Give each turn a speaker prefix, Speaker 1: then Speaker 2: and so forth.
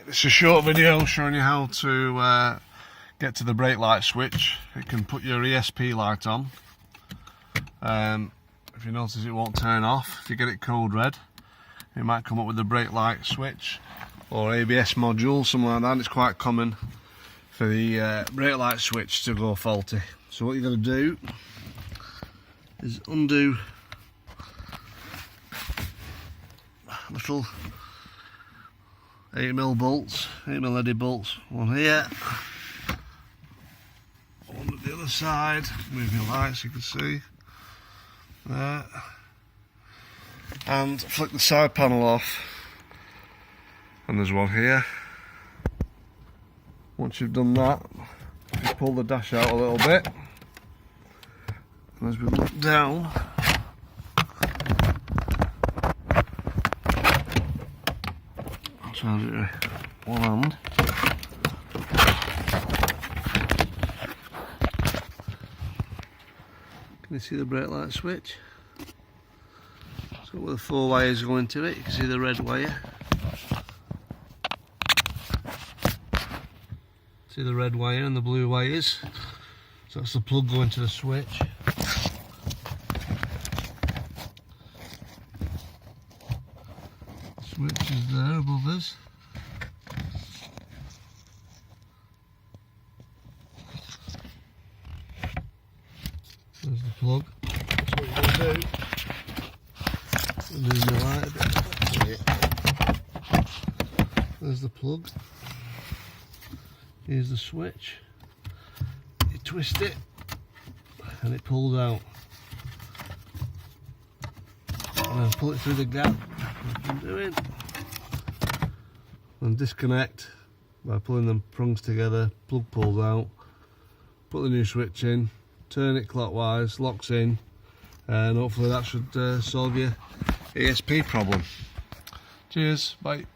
Speaker 1: It's a short video showing you how to get to the brake light switch. It can put your ESP light on. If you notice, it won't turn off. If you get it code red, it might come up with the brake light switch or ABS module, something like that. It's quite common for the brake light switch to go faulty. So what you're going to do is undo little 8mm bolts, 8mm leaded bolts, one here, one at the other side. Move your light so you can see there, and flick the side panel off, and there's one here. Once you've done that, just pull the dash out a little bit, and as we look down, I'll try to do it with one hand. Can you see the brake light switch? So with the 4 wires going to it, you can see the red wire. See the red wire and the blue wires. So that's the plug going to the switch. Switch is there above us. There's the plug. That's what you're going to do. Move the light a bit. There's the plug. Here's the switch. You twist it and it pulls out. And then pull it through the gap, like I'm doing. And disconnect by pulling them prongs together. Plug pulls out. Put the new switch in. Turn it clockwise, locks in, and hopefully that should solve your ESP problem. Cheers, bye.